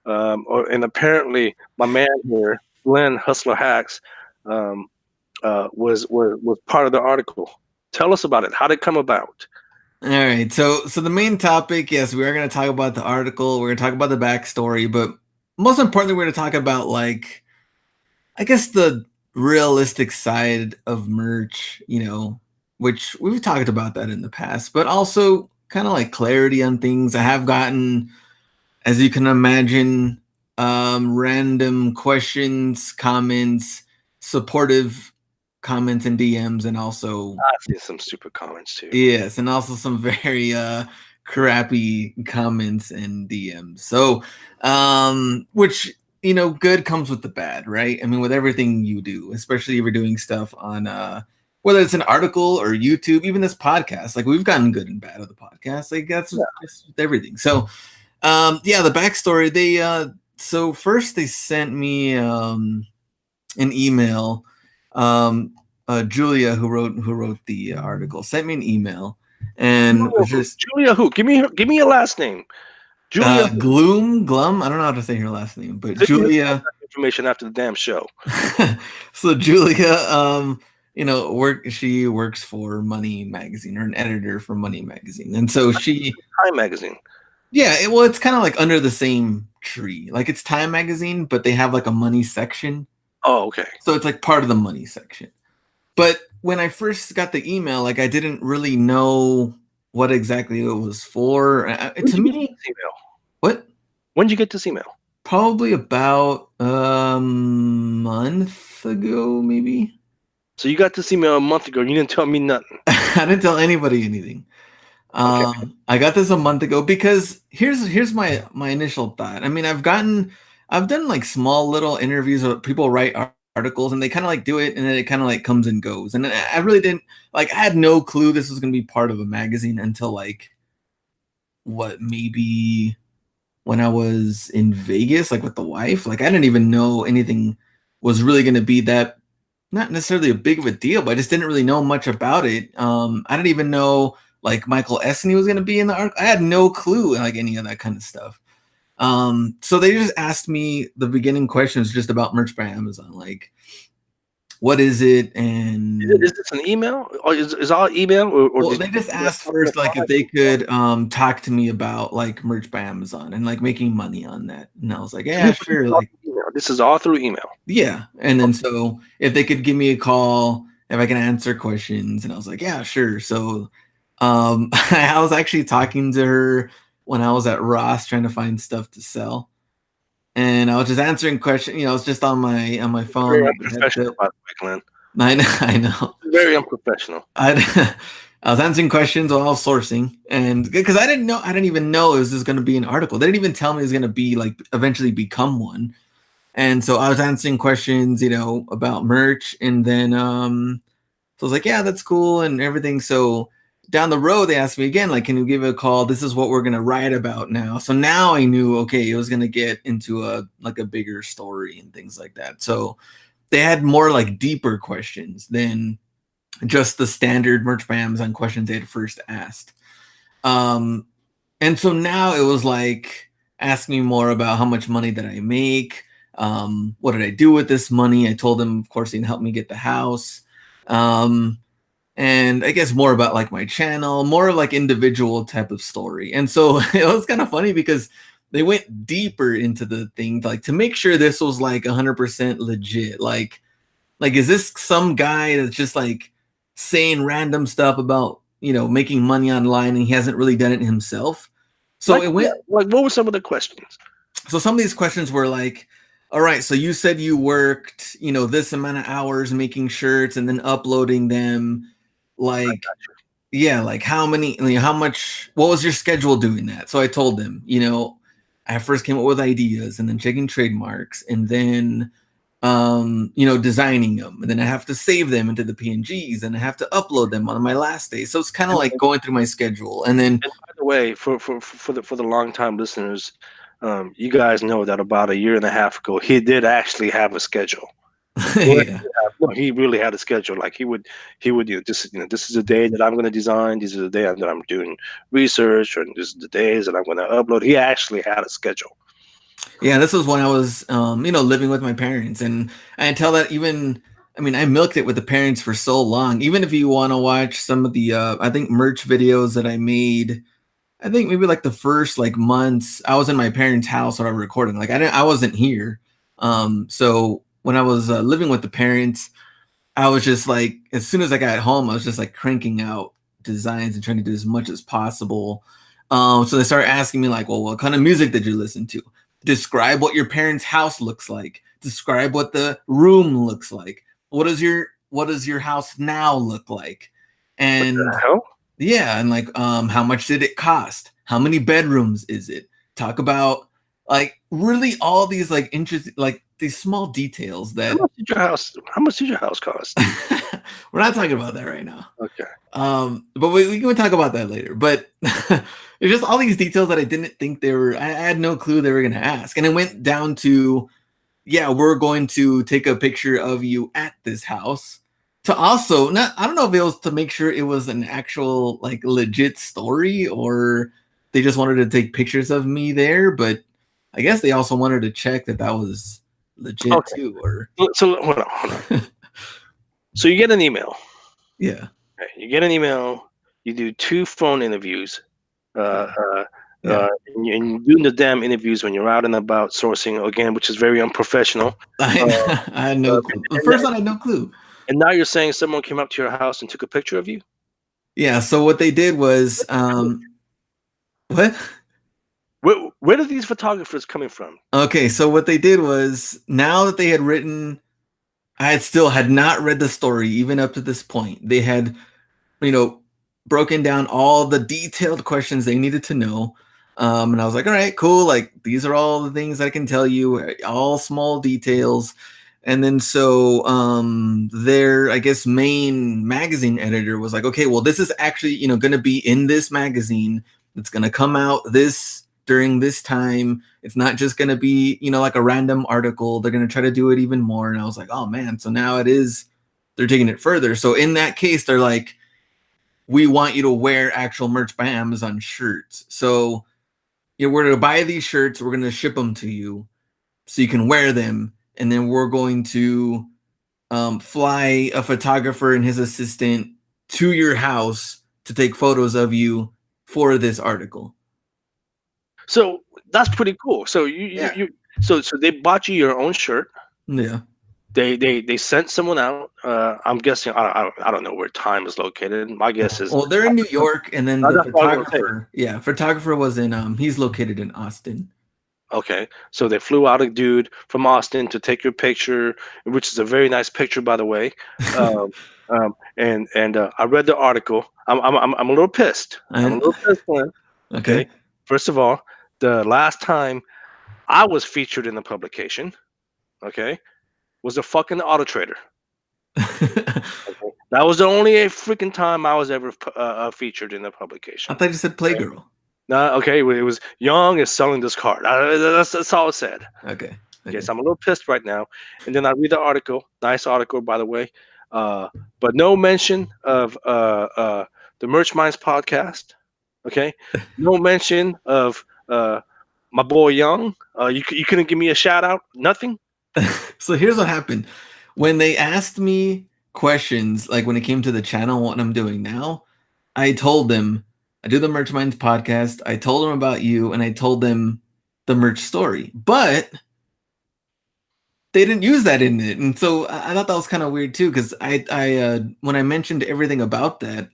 Speaker 2: and apparently my man here, Glen Hustler Hacks, um, was part of the article. Tell us about it. How did it come about?
Speaker 1: All right. So the main topic, yes, we are going to talk about the article. We're going to talk about the backstory, but most importantly, we're going to talk about like I guess the realistic side of merch, which we've talked about that in the past, but also kind of like clarity on things. I have gotten, as you can imagine, random questions, comments, supportive comments and DMs, and also
Speaker 2: I see some stupid comments too.
Speaker 1: yes, and also some very crappy comments and DMs. So which good comes with the bad, right? I mean, with everything you do, especially if you're doing stuff on whether it's an article or YouTube, even this podcast, like we've gotten good and bad of the podcast. Like that's just with everything. So yeah, the backstory, they so first they sent me an email. Julia, who wrote the article, sent me an email, and was just
Speaker 2: Julia who? Give me your last name. Julia who?
Speaker 1: Glum. I don't know how to say her last name, but
Speaker 2: Send me the
Speaker 1: Julia.
Speaker 2: contact information after the damn show.
Speaker 1: So Julia, she works for Money Magazine, or an editor for Money Magazine, and so she,
Speaker 2: Time magazine.
Speaker 1: yeah, well, it's kind of like under the same tree. Like it's Time Magazine, but they have like a money section.
Speaker 2: Oh, okay.
Speaker 1: So it's like part of the money section. But when I first got the email, like I didn't really know what exactly it was for. To me, what?
Speaker 2: When did you get this email?
Speaker 1: Probably about a month ago, maybe.
Speaker 2: So you got this email a month ago. You didn't tell me nothing.
Speaker 1: I didn't tell anybody anything.
Speaker 2: Okay.
Speaker 1: I got this a month ago because here's my initial thought. I mean, I've done like small little interviews where people write articles and they kind of like do it and then it kind of like comes and goes. And I really didn't I had no clue this was going to be part of a magazine until like maybe when I was in Vegas, like with the wife. Like I didn't even know anything was really going to be that, not necessarily a big of a deal, but I just didn't really know much about it. I didn't even know like Michael Esney was going to be in the article. I had no clue like any of that kind of stuff. So they just asked me the beginning questions just about merch by Amazon, like what is it, and
Speaker 2: Is this an email? Or is all email? Or
Speaker 1: well, they just asked first like if they could talk to me about like merch by Amazon and like making money on that, and I was like, yeah, sure, like
Speaker 2: this is all through email.
Speaker 1: yeah. And then so if they could give me a call, if I can answer questions, and I was like, yeah, sure. So I was actually talking to her when I was at Ross trying to find stuff to sell. And I was just answering questions, I was just on my phone.
Speaker 2: Very unprofessional, by the way, Glenn.
Speaker 1: I know.
Speaker 2: Very unprofessional.
Speaker 1: I was answering questions while I was sourcing, and because I didn't even know it was just going to be an article. They didn't even tell me it was going to be like eventually become one. And so I was answering questions, about merch, and then so I was like, yeah, that's cool and everything. So down the road, they asked me again, like, can you give a call? This is what we're gonna write about now. So now I knew, okay, it was gonna get into a bigger story and things like that. So they had more like deeper questions than just the standard merch by Amazon questions they had first asked. And so now it was like ask me more about how much money did I make, what did I do with this money. I told them, of course, they can help me get the house. Um, and I guess more about like my channel, more of like individual type of story. And so it was kind of funny because they went deeper into the thing, like to make sure this was like 100% legit. Like, is this some guy that's just like saying random stuff about, making money online and he hasn't really done it himself? So
Speaker 2: Like
Speaker 1: it
Speaker 2: what?
Speaker 1: went,
Speaker 2: Like what were some of the questions?
Speaker 1: so some of these questions were like, all right, so you said you worked, this amount of hours making shirts and then uploading them. Like, yeah, like how many, how much, what was your schedule doing that? So I told them, I first came up with ideas and then checking trademarks and then designing them, and then I have to save them into the PNGs and I have to upload them on my last day. So it's kind of
Speaker 2: And,
Speaker 1: like going through my schedule. And then
Speaker 2: and by the way, for the long time listeners, you guys know that about a year and a half ago, he did actually have a schedule. Well,
Speaker 1: yeah.
Speaker 2: no, he really had a schedule. Like he would this is the day that I'm going to design. This is the day that I'm doing research, and this is the days that I'm going to upload. He actually had a schedule.
Speaker 1: Yeah, this was when I was living with my parents, and I can tell that even, I mean, I milked it with the parents for so long. Even if you want to watch some of the I think merch videos that I made, I think maybe like the first like months I was in my parents' house or recording. Like I wasn't here. So when I was living with the parents, I was just like, as soon as I got home, I was just like cranking out designs and trying to do as much as possible. So they started asking me like, well, what kind of music did you listen to? Describe what your parents' house looks like. Describe what the room looks like. What does your house now look like?
Speaker 2: What the
Speaker 1: And
Speaker 2: hell?
Speaker 1: yeah, and like, how much did it cost? How many bedrooms is it? Talk about like really all these like interesting, like these small details
Speaker 2: How
Speaker 1: that
Speaker 2: much did your house? How much did your house cost?
Speaker 1: we're not talking about that right now.
Speaker 2: Okay.
Speaker 1: But we can talk about that later. But it's just all these details that I didn't think they were. I had no clue they were going to ask, and it went down to, yeah, we're going to take a picture of you at this house. To also, not, I don't know if it was to make sure it was an actual like legit story or they just wanted to take pictures of me there. But I guess they also wanted to check that that was legit
Speaker 2: Okay.
Speaker 1: too. Or
Speaker 2: So hold on. So you get an email.
Speaker 1: yeah,
Speaker 2: Okay, you get an email. You do 2 phone interviews. Uh,
Speaker 1: yeah,
Speaker 2: uh,
Speaker 1: yeah.
Speaker 2: and you're doing the damn interviews when you're out and about sourcing again, which is very unprofessional. Uh,
Speaker 1: I had no clue. The
Speaker 2: and,
Speaker 1: first one, I had no clue.
Speaker 2: and now you're saying someone came up to your house and took a picture of you?
Speaker 1: Yeah. So what they did was, what?
Speaker 2: Where are these photographers coming from?
Speaker 1: Okay. So what they did was, now that they had written, I had not read the story even up to this point. They had, you know, broken down all the detailed questions they needed to know. And I was like, all right, cool. Like, these are all the things I can tell you, all small details. And then so their, I guess, main magazine editor was like, okay, well, this is actually, going to be in this magazine. It's going to come out this during this time. It's not just going to be, like a random article. They're going to try to do it even more. And I was like, oh man, so now they're taking it further. So in that case, they're like, we want you to wear actual merch by Amazon shirts. So we're going to buy these shirts. We're going to ship them to you so you can wear them. And then we're going to fly a photographer and his assistant to your house to take photos of you for this article.
Speaker 2: So that's pretty cool. So
Speaker 1: Yeah.
Speaker 2: so they bought you your own shirt.
Speaker 1: Yeah.
Speaker 2: They sent someone out. I'm guessing I don't know where Time is located. My guess is
Speaker 1: Well, they're in New York, and then the
Speaker 2: that's what I was gonna say.
Speaker 1: photographer was in he's located in Austin.
Speaker 2: Okay, so they flew out a dude from Austin to take your picture, which is a very nice picture, by the way. Um, and I read the article. I'm a little pissed. I'm a
Speaker 1: And
Speaker 2: little pissed, Glenn. Okay,
Speaker 1: okay.
Speaker 2: first of all, the last time I was featured in the publication, okay, was a fucking Auto Trader. Okay, that was the only freaking time I was ever featured in the
Speaker 1: I
Speaker 2: publication.
Speaker 1: thought you said
Speaker 2: Okay?
Speaker 1: Playgirl.
Speaker 2: No, okay, it was Yong is selling this card. That's all it said.
Speaker 1: Okay.
Speaker 2: Okay,
Speaker 1: Okay.
Speaker 2: so I'm a little pissed right now. And then I read the article, nice article, by the way, uh, but no mention of the Merch Minds podcast. Okay, no mention of my boy Young. You couldn't give me a shout out. Nothing.
Speaker 1: So here's what happened. When they asked me questions, like when it came to the channel, what I'm doing now, I told them I do the Merch Minds podcast. I told them about you, and I told them the merch story, but they didn't use that in it, and so I thought that was kind of weird too. Because when I mentioned everything about that,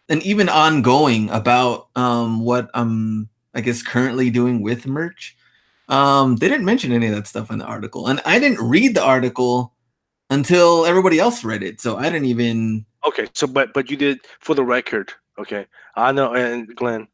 Speaker 1: and even ongoing about what I'm, I guess, currently doing with merch, they didn't mention any of that stuff in the article, and I didn't read the article until everybody else read it, so I didn't even.
Speaker 2: Okay, so but you did, for the record. Okay, I know, and Glenn,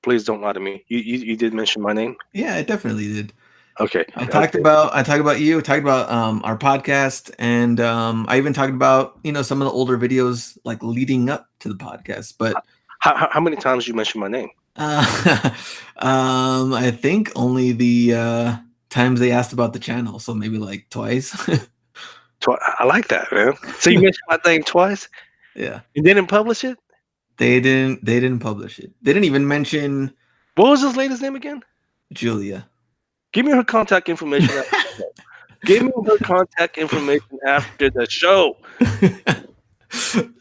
Speaker 2: please don't lie to me. You did mention my name.
Speaker 1: Yeah, I definitely did.
Speaker 2: Okay,
Speaker 1: I talked
Speaker 2: okay.
Speaker 1: about you, talked about our podcast, and I even talked about some of the older videos like leading up to the podcast. But
Speaker 2: How many times you mentioned my name?
Speaker 1: I think only the times they asked about the channel, so maybe like twice.
Speaker 2: I like that, man. So you mentioned my name twice
Speaker 1: Yeah,
Speaker 2: and didn't publish it.
Speaker 1: they didn't. They didn't publish it. They didn't even mention
Speaker 2: What was this lady's name again?
Speaker 1: Julia.
Speaker 2: Give me her contact information. Give me her contact information after the show.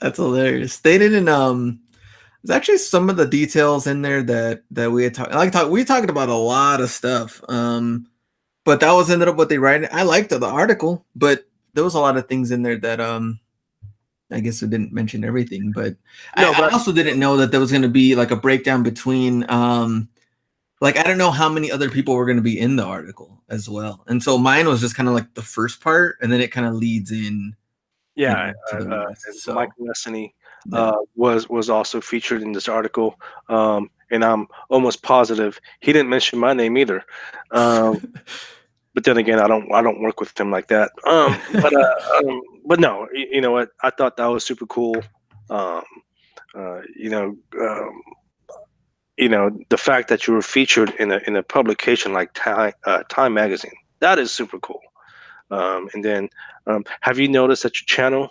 Speaker 1: That's hilarious. They didn't. There's actually some of the details in there that we had talked. We talked about a lot of stuff. But that was ended up what they write. I liked the article, but there was a lot of things in there that I guess we didn't mention everything. But
Speaker 2: No,
Speaker 1: I also didn't know that there was going to be like a breakdown between like I don't know how many other people were going to be in the article as well. And so mine was just kind of like the first part, and then it kind of leads in.
Speaker 2: yeah,
Speaker 1: To the rest. So
Speaker 2: Mike Lessony
Speaker 1: yeah.
Speaker 2: was also featured in this article, and I'm almost positive he didn't mention my name either. But then again, I don't work with him like that. But no, you know what? I thought that was super cool. Um, uh, you know, um, the fact that you were featured in a publication like Time Magazine, that is super cool. And then, have you noticed that your channel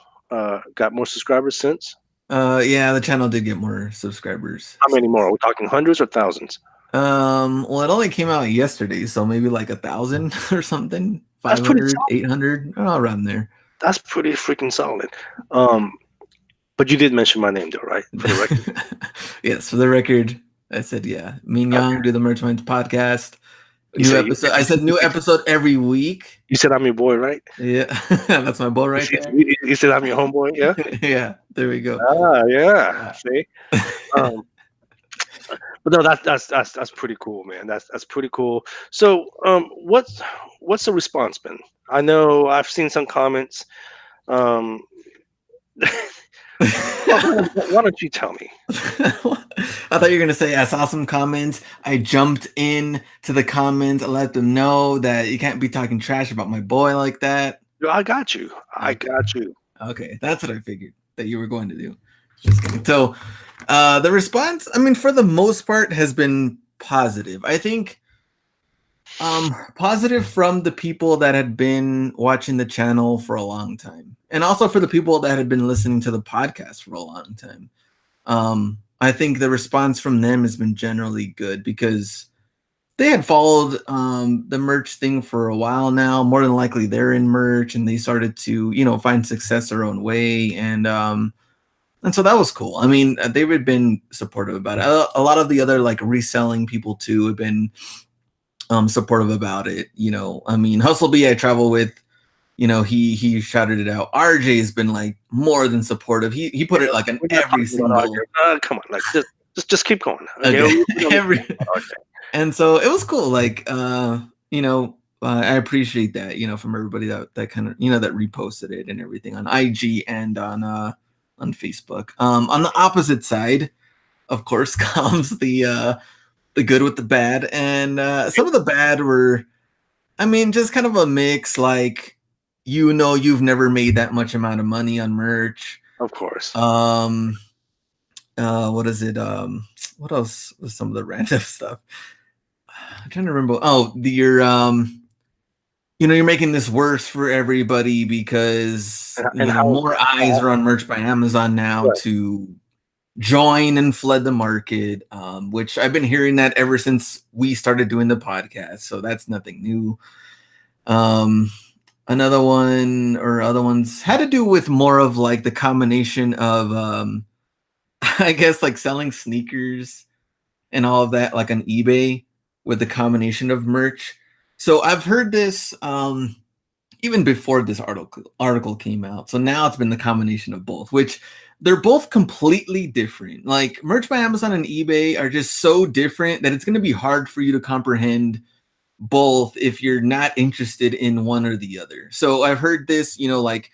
Speaker 2: got more subscribers since?
Speaker 1: Yeah, the channel did get more subscribers.
Speaker 2: How many more? Are we talking hundreds or thousands?
Speaker 1: Well, it only came out yesterday, so maybe like 1,000 or something,
Speaker 2: That's pretty
Speaker 1: 500,
Speaker 2: solid.
Speaker 1: 800, around there.
Speaker 2: That's pretty freaking solid. But you did mention my name though, right? For the record.
Speaker 1: Yes, for the record, I said, yeah, me and Yong do the Merch Minds podcast. New episode. I said new episode every week.
Speaker 2: You said I'm your boy, right?
Speaker 1: Yeah, that's my boy right there.
Speaker 2: You said I'm your homeboy, yeah?
Speaker 1: Yeah, there we go.
Speaker 2: Ah, yeah. See? But no, that's pretty cool, man. That's pretty cool. So, what's the response been? I know I've seen some comments. Why don't you tell me?
Speaker 1: I thought you were gonna say I saw some comments. I jumped in to the comments. I let them know that you can't be talking trash about my boy like that.
Speaker 2: I got you. I got you.
Speaker 1: Okay, that's what I figured that you were going to do. Just kidding. So, the response, I mean, for the most part, has been positive. I think, positive from the people that had been watching the channel for a long time, and also for the people that had been listening to the podcast for a long time. I think the response from them has been generally good because they had followed the merch thing for a while now. More than likely, they're in merch, and they started to find success their own way, and so that was cool. I mean, they've been supportive about it. A lot of the other like reselling people too have been supportive about it. I mean, Hustle B I travel with. He shouted it out. RJ's been like more than supportive. He put it like in every single.
Speaker 2: Come on, like just keep going.
Speaker 1: Okay. And so it was cool. Like I appreciate that. From everybody that kind of that reposted it and everything on IG and on Facebook. On the opposite side, of course, comes the good with the bad, and some of the bad were, I mean, just kind of a mix. Like. You've never made that much amount of money on merch.
Speaker 2: Of course.
Speaker 1: What is it? What else was some of the random stuff? I'm trying to remember. Oh, you're making this worse for everybody because more eyes are on Merch by Amazon now to join and flood the market. Which I've been hearing that ever since we started doing the podcast, so that's nothing new. Another one or other ones had to do with more of like the combination of I guess like selling sneakers and all of that like on eBay with the combination of merch. So I've heard this even before this article came out. So now it's been the combination of both, which they're both completely different. Like merch by Amazon and eBay are just so different that it's going to be hard for you to comprehend both if you're not interested in one or the other. So I've heard this, like,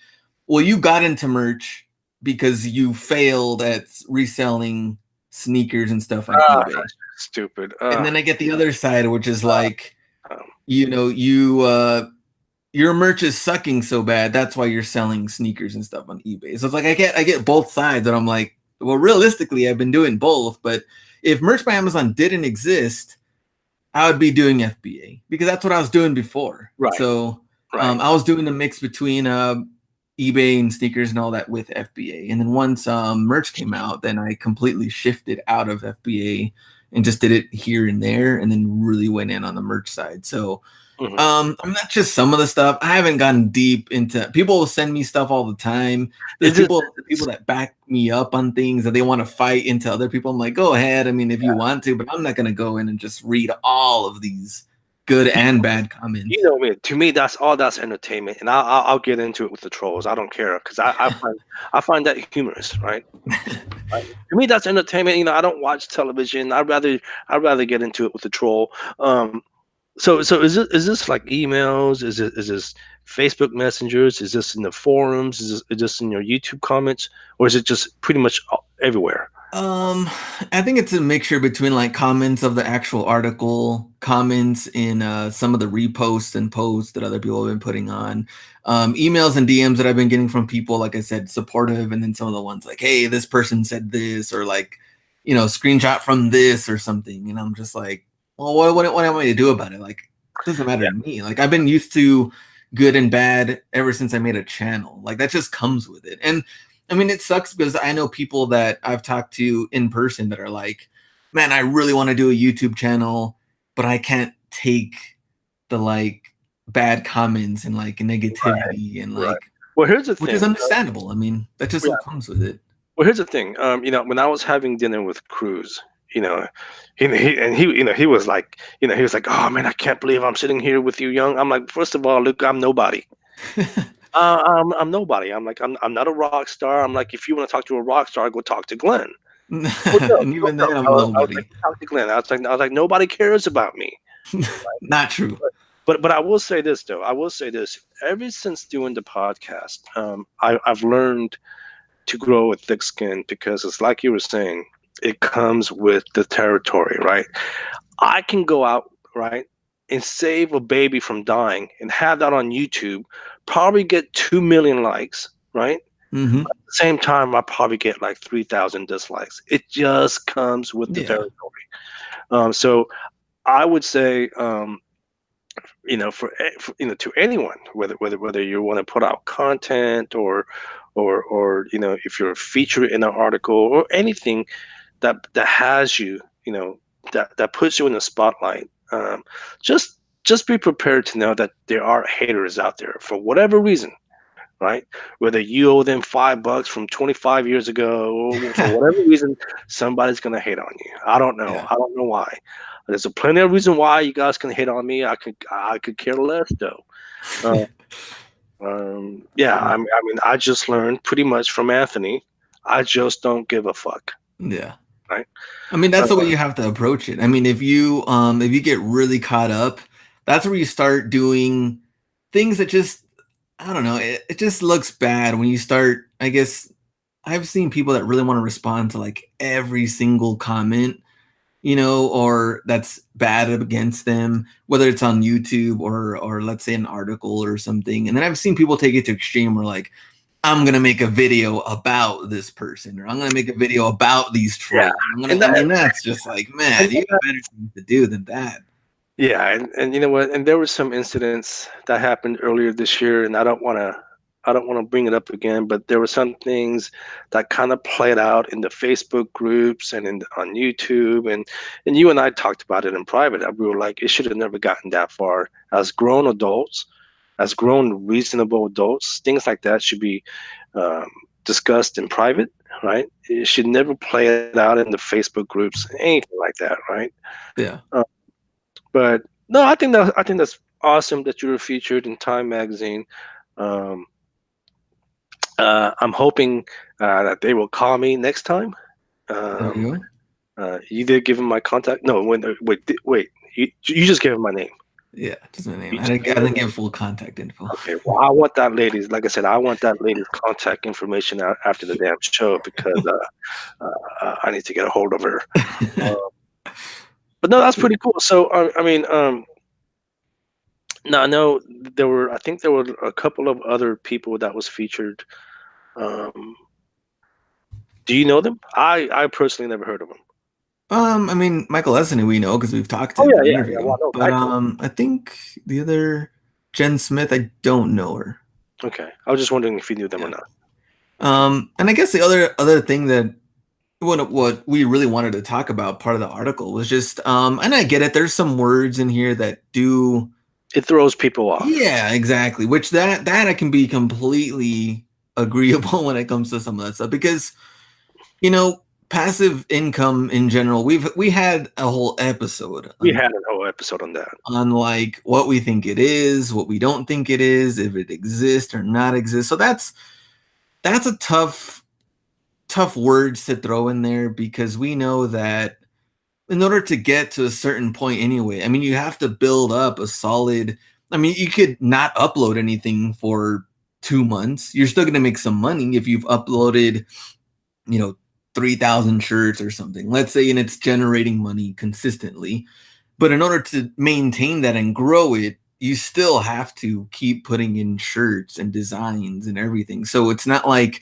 Speaker 1: well, you got into merch because you failed at reselling sneakers and stuff on
Speaker 2: Ah,
Speaker 1: eBay.
Speaker 2: that's stupid.
Speaker 1: And then I get the other side, which is like,
Speaker 2: Um,
Speaker 1: your merch is sucking so bad, that's why you're selling sneakers and stuff on eBay. So it's like I get both sides, and I'm like, well, realistically, I've been doing both, but if merch by Amazon didn't exist, I would be doing FBA because that's what I was doing before.
Speaker 2: right,
Speaker 1: So
Speaker 2: right.
Speaker 1: I was doing the mix between eBay and sneakers and all that with FBA. And then once merch came out, then I completely shifted out of FBA and just did it here and there, and then really went in on the merch side. So
Speaker 2: Mhm.
Speaker 1: I'm not just some of the stuff. I haven't gotten deep into. People will send me stuff all the time. There's
Speaker 2: Is it?
Speaker 1: people that back me up on things that they want to fight into other people. I'm like, go ahead. I mean, if you want to, but I'm not gonna go in and just read all of these good and bad
Speaker 2: You
Speaker 1: comments.
Speaker 2: know me. To me, that's entertainment, and I'll get into it with the trolls. I don't care because I find that humorous, right? Right? To me, that's entertainment. I don't watch television. I'd rather get into it with the troll. Um, so is this like emails? Is this Facebook messengers? Is this in the forums? Is this in your YouTube comments, or is it just pretty much everywhere?
Speaker 1: Um, I think it's a mixture between like comments of the actual article, comments in some of the reposts and posts that other people have been putting on, emails and DMs that I've been getting from people, like I said, supportive, and then some of the ones like, hey, this person said this, or like, screenshot from this or something. And I'm just like, well, what am I to do about it? Like, it doesn't matter
Speaker 2: Yeah,
Speaker 1: to me. Like, I've been used to good and bad ever since I made a channel. Like, that just comes with it. And I mean, it sucks because I know people that I've talked to in person that are like, man, I really want to do a YouTube channel, but I can't take the like bad comments and like negativity and
Speaker 2: right.
Speaker 1: like,
Speaker 2: Well, here's the
Speaker 1: which is
Speaker 2: thing.
Speaker 1: understandable. I mean, that just
Speaker 2: Yeah.
Speaker 1: so comes with it.
Speaker 2: Well, here's the thing. When I was having dinner with Cruz, you know, he was like, he was like, oh man, I can't believe I'm sitting here with you, Young. I'm like, first of all, look, I'm nobody. I'm nobody. I'm like, I'm not a rock star. I'm like, if you want to talk to a rock star, go talk to Glenn. What's up?
Speaker 1: And
Speaker 2: What's
Speaker 1: even
Speaker 2: up?
Speaker 1: then,
Speaker 2: I
Speaker 1: I'm
Speaker 2: was, I was like,
Speaker 1: nobody.
Speaker 2: talk to Glenn. I was like, nobody cares about me.
Speaker 1: Not true.
Speaker 2: But I will say this though. I will say this. Ever since doing the podcast, I've learned to grow a thick skin because it's like you were saying, it comes with the territory, right? I can go out, right, and save a baby from dying and have that on YouTube, probably get 2 million likes, right?
Speaker 1: Hmm.
Speaker 2: At the same time, I probably get like 3,000 dislikes. It just comes with the
Speaker 1: Yeah.
Speaker 2: territory. So I would say, to anyone, whether you want to put out content or if you're featured in an article or anything that has you, that puts you in the spotlight. Just be prepared to know that there are haters out there for whatever reason, right? Whether you owe them $5 from 25 years ago, or for whatever reason, somebody's gonna hate on you. I don't know.
Speaker 1: Yeah.
Speaker 2: I don't know why. There's a plenty of reason why you guys can hate on me. I could care less though. Uh, yeah, I
Speaker 1: Yeah.
Speaker 2: mean, I just learned pretty much from Anthony. I just don't give a fuck,
Speaker 1: Yeah.
Speaker 2: right?
Speaker 1: I mean,
Speaker 2: Uh,
Speaker 1: that's the way you have to approach it. I mean, if you get really caught up, that's where you start doing things that just I don't know, it just looks bad when you start, I guess I've seen people that really want to respond to like every single comment, or that's bad against them, whether it's on YouTube or let's say an article or something. And then I've seen people take it to extreme where like I'm gonna make a video about this person, or I'm gonna make a video about these
Speaker 2: yeah,
Speaker 1: trolls.
Speaker 2: and
Speaker 1: I
Speaker 2: that,
Speaker 1: mean, that's just like, man,
Speaker 2: and
Speaker 1: you have better things to do than that.
Speaker 2: yeah, and you know what? And there were some incidents that happened earlier this year, and I don't want to bring it up again, but there were some things that kind of played out in the Facebook groups and on YouTube, and you and I talked about it in private. We were like, it should have never gotten that far. As grown adults, as grown, reasonable adults, things like that should be um, discussed in private, right? It should never play it out in the Facebook groups, anything like that, right?
Speaker 1: Yeah.
Speaker 2: Uh, but no, I think that's awesome that you were featured in Time magazine. Um, I'm hoping that they will call me next time.
Speaker 1: There
Speaker 2: Um,
Speaker 1: you go.
Speaker 2: you did give him my contact. No, wait. You just gave him my name.
Speaker 1: Yeah, just my name.
Speaker 2: You just
Speaker 1: I
Speaker 2: gave him
Speaker 1: didn't
Speaker 2: my
Speaker 1: give full contact info.
Speaker 2: Okay, well, I want that lady's. Like I said, I want that lady's contact information after the damn show because I need to get a hold of her. Uh, but no, that's pretty cool. So I mean, now I know there were. I think there were a couple of other people that was featured. Um, do you know them? I personally never heard of them.
Speaker 1: I mean, Michael Essany we know because we've talked to
Speaker 2: Oh
Speaker 1: him and
Speaker 2: yeah, yeah, yeah.
Speaker 1: interviewed
Speaker 2: Well,
Speaker 1: him.
Speaker 2: no,
Speaker 1: But
Speaker 2: Michael.
Speaker 1: I think the other Jen Smith, I don't know her.
Speaker 2: Okay, I was just wondering if you knew them or
Speaker 1: Yeah.
Speaker 2: not.
Speaker 1: And I guess the other thing that what we really wanted to talk about part of the article was just and I get it, there's some words in here that do
Speaker 2: It throws people off.
Speaker 1: yeah, exactly. Which that I can be completely agreeable when it comes to some of that stuff because you know, passive income in general, we had a whole episode
Speaker 2: We had a whole episode on that.
Speaker 1: on like what we think it is, what we don't think it is, if it exists or not exists. So that's a tough words to throw in there because we know that in order to get to a certain point anyway, I mean you have to build up a solid I mean you could not upload anything for 2 months. You're still going to make some money if you've uploaded, you know, 3,000 shirts or something. Let's say and it's generating money consistently. But in order to maintain that and grow it, you still have to keep putting in shirts and designs and everything. So it's not like,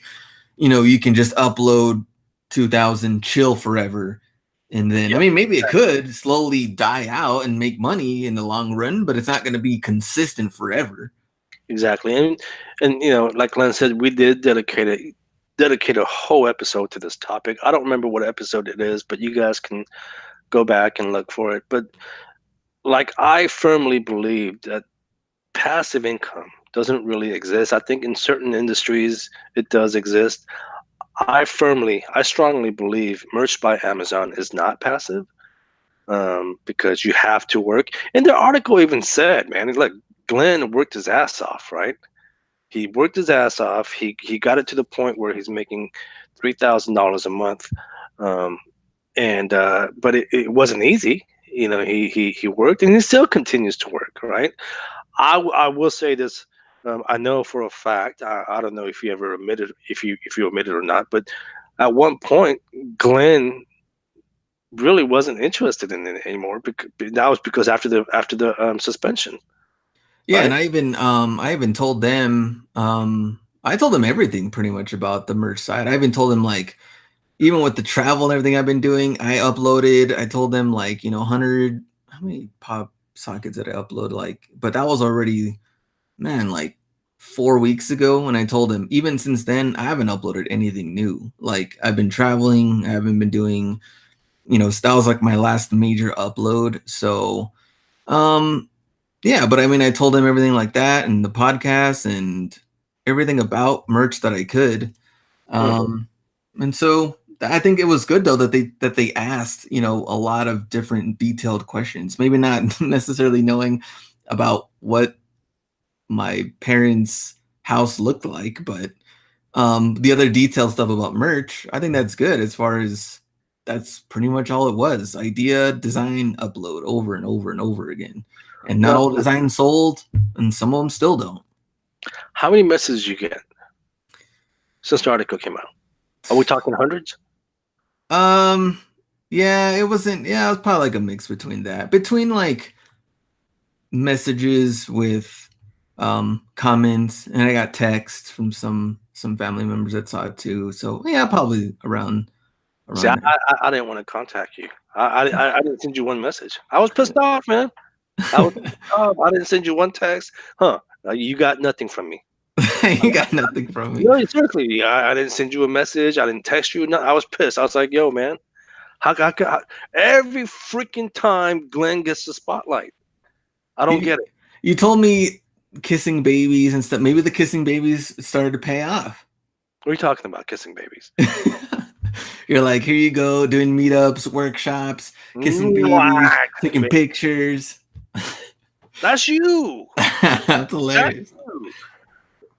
Speaker 1: you know, you can just upload 2,000 chill forever. And then, I
Speaker 2: Yeah,
Speaker 1: mean, maybe it could slowly die out and make money in the long run, but it's not going to be consistent forever.
Speaker 2: exactly. And you know, like Glenn said, we did dedicate a whole episode to this topic. I don't remember what episode it is, but you guys can go back and look for it. But like I firmly believe that passive income doesn't really exist. I think in certain industries it does exist. I strongly believe merch by Amazon is not passive because you have to work. And the article even said, man, like Glenn worked his ass off, right? He worked his ass off. He got it to the point where he's making $3,000 a month, um, and but it wasn't easy. You know, he worked and he still continues to work. Right. I will say this. I know for a fact. I don't know if you ever admitted if you admitted or not, but at one point, Glenn really wasn't interested in it anymore. Because that was because after the suspension,
Speaker 1: Yeah,
Speaker 2: right?
Speaker 1: and I even told them I told them everything pretty much about the merch side. I even told them like even with the travel and everything I've been doing, I told them like, you know, 100 how many pop sockets did I upload like but that was already man like 4 weeks ago and I told them even since then I haven't uploaded anything new. Like I've been traveling, I haven't been doing, you know, that was like my last major upload. So um yeah, but I mean, I told him everything like that and the podcast and everything about merch that I could.
Speaker 2: Mhm.
Speaker 1: And so I think it was good though that they asked, you know, a lot of different detailed questions. Maybe not necessarily knowing about what my parents' house looked like, but the other detailed stuff about merch, I think that's good as far as that's pretty much all it was. Idea, design, upload over and over and over again. And not
Speaker 2: Now,
Speaker 1: all designs sold, and some of them still don't.
Speaker 2: how many messages you get since the article came out? Are we talking hundreds?
Speaker 1: Um, yeah, it wasn't. Yeah, it was probably like a mix between that, between like messages with comments, and I got texts from some family members that saw it too. So yeah, probably
Speaker 2: See,
Speaker 1: around there.
Speaker 2: I didn't want to contact you. I didn't send you one message. I was pissed off, man. I was pissed off. I didn't send you one text. Huh? You got nothing from me.
Speaker 1: You got nothing from me.
Speaker 2: No, seriously, I didn't send you a message. I didn't text you. No, I was pissed. I was like, yo, man, every freaking time Glenn gets the spotlight. I don't
Speaker 1: You,
Speaker 2: get it.
Speaker 1: you told me kissing babies and stuff. Maybe the kissing babies started to pay off.
Speaker 2: What are you talking about, kissing babies?
Speaker 1: You're like, here you go, doing meetups, workshops, kissing babies,
Speaker 2: Mwah, kissing
Speaker 1: taking
Speaker 2: babies.
Speaker 1: pictures.
Speaker 2: That's you.
Speaker 1: That's
Speaker 2: That's
Speaker 1: hilarious.
Speaker 2: you.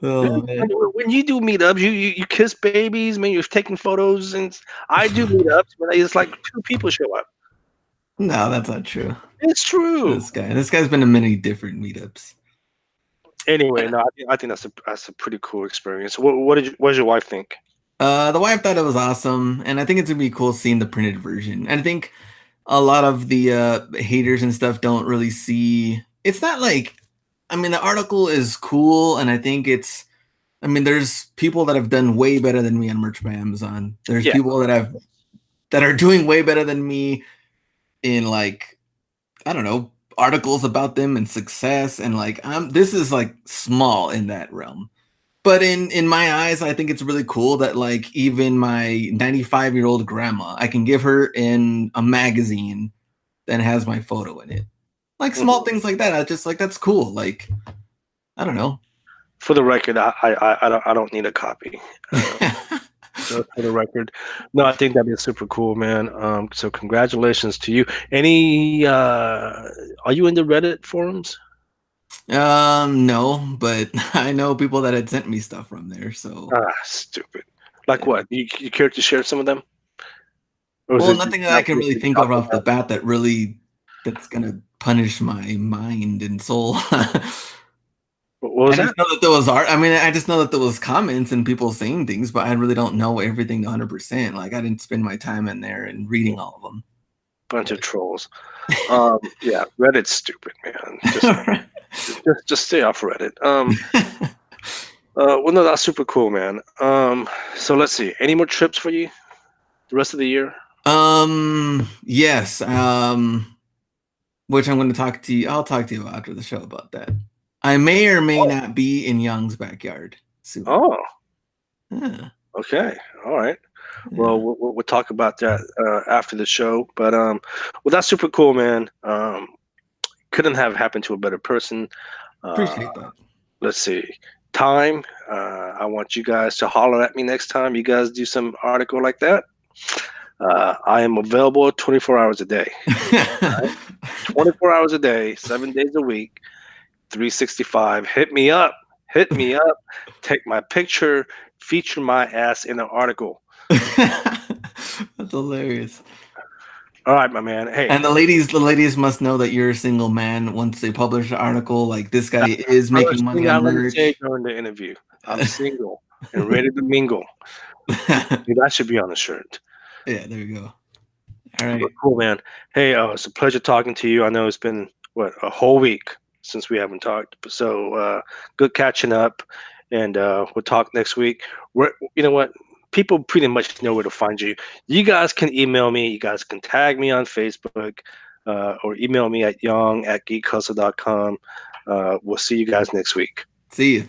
Speaker 1: Oh man.
Speaker 2: When you do meetups, you kiss babies, man. You're taking photos, and I do meetups, but it's like 2 people show up.
Speaker 1: No, that's not true.
Speaker 2: It's true.
Speaker 1: This guy's been to many different meetups.
Speaker 2: Anyway, no, I think that's a pretty cool experience. What does your wife think?
Speaker 1: The wife thought it was awesome, and I think it's gonna be cool seeing the printed version. And I think a lot of the haters and stuff don't really see. It's not like, I mean, the article is cool, and I think it's. I mean, there's people that have done way better than me on Merch by Amazon. There's people that are doing way better than me in, like, I don't know, articles about them and success, and like this is like small in that realm. But in my eyes, I think it's really cool that like even my 95-year-old grandma, I can give her in a magazine that has my photo in it. Like small things like that. I just like, that's cool. Like, I don't know.
Speaker 2: For the record, I don't need a copy. So for the record, no, I think that'd be super cool, man. So congratulations to you. Any are you in the Reddit forums?
Speaker 1: No, but I know people that had sent me stuff from there. So
Speaker 2: Stupid. Like
Speaker 1: yeah.
Speaker 2: what? You care to share some of them? Or is
Speaker 1: Well,
Speaker 2: it
Speaker 1: nothing that I can really think of off the bat that's gonna punish my mind and soul.
Speaker 2: What was
Speaker 1: I
Speaker 2: that?
Speaker 1: just know that there was art. I mean, I just know that there was comments and people saying things, but I really don't know everything 100%. Like, I didn't spend my time in there and reading all of them.
Speaker 2: Bunch of trolls. Yeah, Reddit's stupid, man. Just stay off Reddit. Well, no, that's super cool, man. So let's see. Any more trips for you the rest of the year?
Speaker 1: Yes. Which I'm going to talk to you. I'll talk to you after the show about that. I may or may not be in Young's backyard soon.
Speaker 2: Oh,
Speaker 1: Yeah.
Speaker 2: okay. All right.
Speaker 1: Yeah.
Speaker 2: Well, we'll talk about that after the show. But well, that's super cool, man. Couldn't have happened to a better person.
Speaker 1: Appreciate that.
Speaker 2: Let's see. Time. I want you guys to holler at me next time you guys do some article like that. I am available 24 hours a day. Right? 24 hours a day, 7 days a week, 365. Hit me up. Hit me up. Take my picture. Feature my ass in an article.
Speaker 1: That's hilarious.
Speaker 2: All right, my man. Hey,
Speaker 1: and the ladies must know that you're a single man once they publish an article. Like, this guy is making money on merch.
Speaker 2: Say during the interview, I'm single and ready to mingle. That should be on the shirt.
Speaker 1: Yeah, there you go. All right,
Speaker 2: cool, man. Hey, it's a pleasure talking to you. I know it's been a whole week since we haven't talked, so good catching up, and we'll talk next week. You know what? People pretty much know where to find you. You guys can email me. You guys can tag me on Facebook or email me at yong@geekhustle.com. We'll see you guys next week.
Speaker 1: See you.